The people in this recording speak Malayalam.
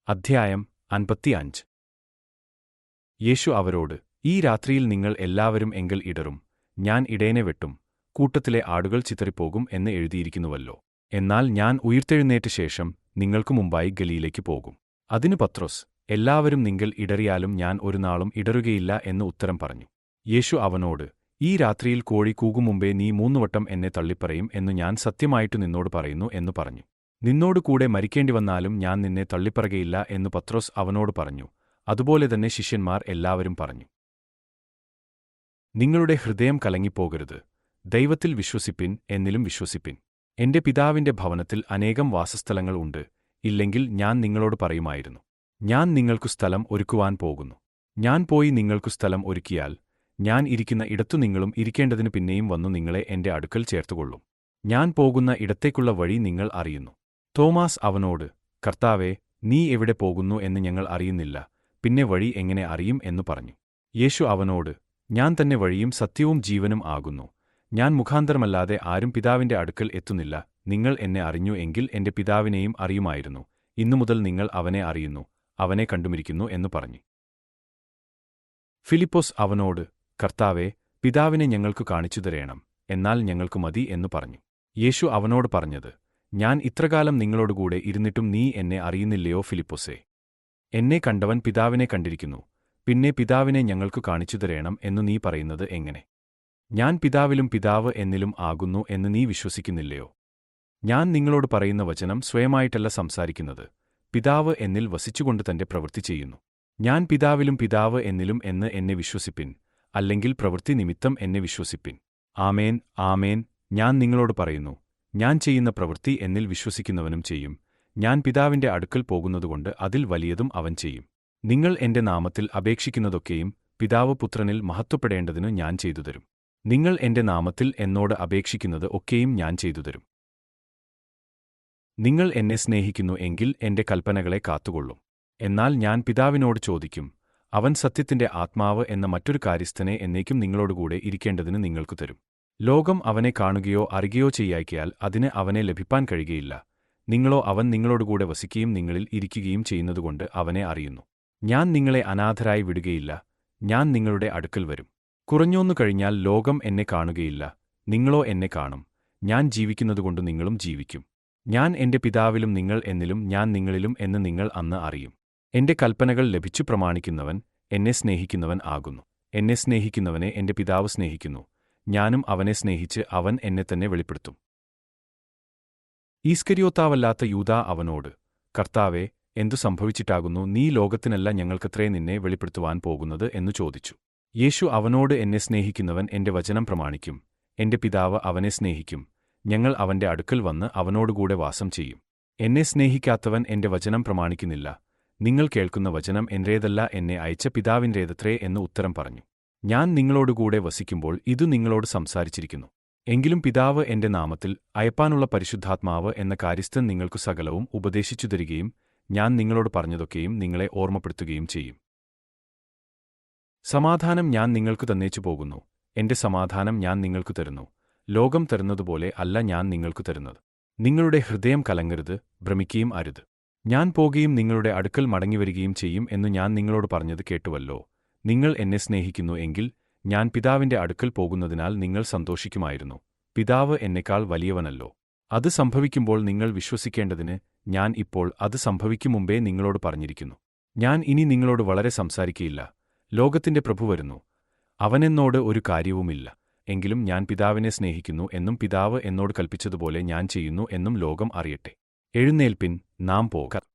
അധ്യായം 55. യേശു അവരോട്, ഈ രാത്രിയിൽ നിങ്ങൾ എല്ലാവരും എങ്കൽ ഇടറും, ഞാൻ ഇടയനെ വെട്ടും, കൂട്ടത്തിലെ ആടുകൾ ചിതറിപ്പോകും എന്ന് എഴുതിയിരിക്കുന്നുവല്ലോ. എന്നാൽ ഞാൻ ഉയിർത്തെഴുന്നേറ്റ ശേഷം നിങ്ങൾക്കു മുമ്പായി ഗലീലയ്ക്ക് പോകും. അതിന് പത്രോസ്, എല്ലാവരും നിങ്ങൾ ഇടറിയാലും ഞാൻ ഒരുനാളും ഇടറുകയില്ല എന്ന് ഉത്തരം പറഞ്ഞു. യേശു അവനോട്, ഈ രാത്രിയിൽ കോഴി കൂകും മുമ്പേ നീ 3 വട്ടം എന്നെ തള്ളിപ്പറയും എന്നു ഞാൻ സത്യമായിട്ടു നിന്നോട് പറയുന്നു എന്നു പറഞ്ഞു. നിന്നോടു കൂടെ മരിക്കേണ്ടി വന്നാലും ഞാൻ നിന്നെ തള്ളിപ്പറകയില്ല എന്നു പത്രോസ് അവനോട് പറഞ്ഞു. അതുപോലെ തന്നെ ശിഷ്യന്മാർ എല്ലാവരും പറഞ്ഞു. നിങ്ങളുടെ ഹൃദയം കലങ്ങിപ്പോകരുത്. ദൈവത്തിൽ വിശ്വസിപ്പിൻ, എന്നിലും വിശ്വസിപ്പിൻ. എന്റെ പിതാവിന്റെ ഭവനത്തിൽ അനേകം വാസസ്ഥലങ്ങൾ ഉണ്ട്. ഇല്ലെങ്കിൽ ഞാൻ നിങ്ങളോട് പറയുമായിരുന്നു. ഞാൻ നിങ്ങൾക്കു സ്ഥലം ഒരുക്കുവാൻ പോകുന്നു. ഞാൻ പോയി നിങ്ങൾക്കു സ്ഥലം ഒരുക്കിയാൽ ഞാൻ ഇരിക്കുന്ന ഇടത്തു നിങ്ങളും ഇരിക്കേണ്ടതിനു പിന്നെയും വന്നു നിങ്ങളെ എന്റെ അടുക്കൽ ചേർത്തുകൊള്ളും. ഞാൻ പോകുന്ന ഇടത്തേക്കുള്ള വഴി നിങ്ങൾ അറിയുന്നു. തോമാസ് അവനോട്, കർത്താവേ, നീ എവിടെ പോകുന്നു എന്ന് ഞങ്ങൾ അറിയുന്നില്ല, പിന്നെ വഴി എങ്ങനെ അറിയും എന്നു പറഞ്ഞു. യേശു അവനോട്, ഞാൻ തന്നെ വഴിയും സത്യവും ജീവനും ആകുന്നു. ഞാൻ മുഖാന്തരമല്ലാതെ ആരും പിതാവിന്റെ അടുക്കൽ എത്തുന്നില്ല. നിങ്ങൾ എന്നെ അറിഞ്ഞു എങ്കിൽ എന്റെ പിതാവിനെയും അറിയുമായിരുന്നു. ഇന്നുമുതൽ നിങ്ങൾ അവനെ അറിയുന്നു, അവനെ കണ്ടുമിരിക്കുന്നു എന്നു പറഞ്ഞു. ഫിലിപ്പോസ് അവനോട്, കർത്താവേ, പിതാവിനെ ഞങ്ങൾക്കു കാണിച്ചു തരേണം, എന്നാൽ ഞങ്ങൾക്കു മതി എന്നു പറഞ്ഞു. യേശു അവനോട് പറഞ്ഞത്, ഞാൻ ഇത്രകാലം നിങ്ങളോടുകൂടെ ഇരുന്നിട്ടും നീ എന്നെ അറിയുന്നില്ലയോ ഫിലിപ്പോസേ? എന്നെ കണ്ടവൻ പിതാവിനെ കണ്ടിരിക്കുന്നു. പിന്നെ പിതാവിനെ ഞങ്ങൾക്കു കാണിച്ചു തരേണം എന്നു നീ പറയുന്നത് എങ്ങനെ? ഞാൻ പിതാവിലും പിതാവ് എന്നിലും ആകുന്നു എന്ന് നീ വിശ്വസിക്കുന്നില്ലയോ? ഞാൻ നിങ്ങളോട് പറയുന്ന വചനം സ്വയമായിട്ടല്ല സംസാരിക്കുന്നത്. പിതാവ് എന്നിൽ വസിച്ചുകൊണ്ട് തന്റെ പ്രവൃത്തി ചെയ്യുന്നു. ഞാൻ പിതാവിലും പിതാവ് എന്നിലും എന്ന് എന്നെ വിശ്വസിപ്പിൻ, അല്ലെങ്കിൽ പ്രവൃത്തി നിമിത്തം എന്നെ വിശ്വസിപ്പിൻ. ആമേൻ, ആമേൻ, ഞാൻ നിങ്ങളോട് പറയുന്നു, ഞാൻ ചെയ്യുന്ന പ്രവൃത്തി എന്നിൽ വിശ്വസിക്കുന്നവനും ചെയ്യും. ഞാൻ പിതാവിന്റെ അടുക്കൽ പോകുന്നതുകൊണ്ട് അതിൽ വലിയതും അവൻ ചെയ്യും. നിങ്ങൾ എന്റെ നാമത്തിൽ അപേക്ഷിക്കുന്നതൊക്കെയും പിതാവ് പുത്രനിൽ മഹത്വപ്പെടേണ്ടതിനു ഞാൻ ചെയ്തുതരും. നിങ്ങൾ എന്റെ നാമത്തിൽ എന്നോട് അപേക്ഷിക്കുന്നത് ഒക്കെയും ഞാൻ ചെയ്തുതരും. നിങ്ങൾ എന്നെ സ്നേഹിക്കുന്നു എങ്കിൽ എന്റെ കൽപ്പനകളെ കാത്തുകൊള്ളും. എന്നാൽ ഞാൻ പിതാവിനോട് ചോദിക്കും, അവൻ സത്യത്തിന്റെ ആത്മാവ് എന്ന മറ്റൊരു കാര്യസ്ഥനെ എന്നേക്കും നിങ്ങളോടുകൂടെ ഇരിക്കേണ്ടതിന് നിങ്ങൾക്കു തരും. ലോകം അവനെ കാണുകയോ അറിയുകയോ ചെയ്യായ്കയാൽ അതിന് അവനെ ലഭിപ്പാൻ കഴിയുകയില്ല. നിങ്ങളോ അവൻ നിങ്ങളോടുകൂടെ വസിക്കുകയും നിങ്ങളിൽ ഇരിക്കുകയും ചെയ്യുന്നതുകൊണ്ട് അവനെ അറിയുന്നു. ഞാൻ നിങ്ങളെ അനാഥരായി വിടുകയില്ല, ഞാൻ നിങ്ങളുടെ അടുക്കൽ വരും. കുറഞ്ഞോന്നു കഴിഞ്ഞാൽ ലോകം എന്നെ കാണുകയില്ല, നിങ്ങളോ എന്നെ കാണും. ഞാൻ ജീവിക്കുന്നതുകൊണ്ട് നിങ്ങളും ജീവിക്കും. ഞാൻ എന്റെ പിതാവിലും നിങ്ങൾ എന്നിലും ഞാൻ നിങ്ങളിലും എന്ന് നിങ്ങൾ അന്ന് അറിയും. എന്റെ കൽപ്പനകൾ ലഭിച്ചു പ്രമാണിക്കുന്നവൻ എന്നെ സ്നേഹിക്കുന്നവൻ ആകുന്നു. എന്നെ സ്നേഹിക്കുന്നവനെ എന്റെ പിതാവ് സ്നേഹിക്കുന്നു. ഞാനും അവനെ സ്നേഹിച്ച് അവൻ എന്നെ തന്നെ വെളിപ്പെടുത്തും. ഈസ്കരിയോത്താവല്ലാത്ത യൂദാ അവനോട്, കർത്താവേ, എന്തു സംഭവിച്ചിട്ടാകുന്നു നീ ലോകത്തിനല്ല ഞങ്ങൾക്കത്രേ നിന്നെ വെളിപ്പെടുത്തുവാൻ പോകുന്നത് എന്നു ചോദിച്ചു. യേശു അവനോട്, എന്നെ സ്നേഹിക്കുന്നവൻ എന്റെ വചനം പ്രമാണിക്കും. എന്റെ പിതാവ് അവനെ സ്നേഹിക്കും. ഞങ്ങൾ അവന്റെ അടുക്കൽ വന്ന് അവനോടുകൂടെ വാസം ചെയ്യും. എന്നെ സ്നേഹിക്കാത്തവൻ എന്റെ വചനം പ്രമാണിക്കുന്നില്ല. നിങ്ങൾ കേൾക്കുന്ന വചനം എന്റേതല്ല, എന്നെ അയച്ച പിതാവിന്റേതത്രേ എന്ന് ഉത്തരം പറഞ്ഞു. ഞാൻ നിങ്ങളോടുകൂടെ വസിക്കുമ്പോൾ ഇതു നിങ്ങളോട് സംസാരിച്ചിരിക്കുന്നു. എങ്കിലും പിതാവ് എന്റെ നാമത്തിൽ അയപ്പാനുള്ള പരിശുദ്ധാത്മാവ് എന്ന കാര്യസ്ഥൻ നിങ്ങൾക്കു സകലവും ഉപദേശിച്ചു തരികയും ഞാൻ നിങ്ങളോട് പറഞ്ഞതൊക്കെയും നിങ്ങളെ ഓർമ്മപ്പെടുത്തുകയും ചെയ്യും. സമാധാനം ഞാൻ നിങ്ങൾക്കു തന്നേച്ചു പോകുന്നു. എന്റെ സമാധാനം ഞാൻ നിങ്ങൾക്കു തരുന്നു. ലോകം തരുന്നതുപോലെ അല്ല ഞാൻ നിങ്ങൾക്കു തരുന്നത്. നിങ്ങളുടെ ഹൃദയം കലങ്ങരുത്, ഭ്രമിക്കുകയും അരുത്. ഞാൻ പോകുകയും നിങ്ങളുടെ അടുക്കൽ മടങ്ങിവരികയും ചെയ്യും എന്നു ഞാൻ നിങ്ങളോട് പറഞ്ഞത് കേട്ടുവല്ലോ. നിങ്ങൾ എന്നെ സ്നേഹിക്കുന്നു എങ്കിൽ ഞാൻ പിതാവിന്റെ അടുക്കൽ പോകുന്നതിനാൽ നിങ്ങൾ സന്തോഷിക്കുമായിരുന്നു. പിതാവ് എന്നെക്കാൾ വലിയവനല്ലോ. അത് സംഭവിക്കുമ്പോൾ നിങ്ങൾ വിശ്വസിക്കേണ്ടതിന് ഞാൻ ഇപ്പോൾ അത് സംഭവിക്കും മുമ്പേ നിങ്ങളോട് പറഞ്ഞിരിക്കുന്നു. ഞാൻ ഇനി നിങ്ങളോട് വളരെ സംസാരിക്കയില്ല. ലോകത്തിന്റെ പ്രഭു വരുന്നു. അവനെന്നോട് ഒരു കാര്യവുമില്ല. എങ്കിലും ഞാൻ പിതാവിനെ സ്നേഹിക്കുന്നു എന്നും പിതാവ് എന്നോട് കൽപ്പിച്ചതുപോലെ ഞാൻ ചെയ്യുന്നു എന്നും ലോകം അറിയട്ടെ. എഴുന്നേൽപ്പിൻ, നാം പോകാം.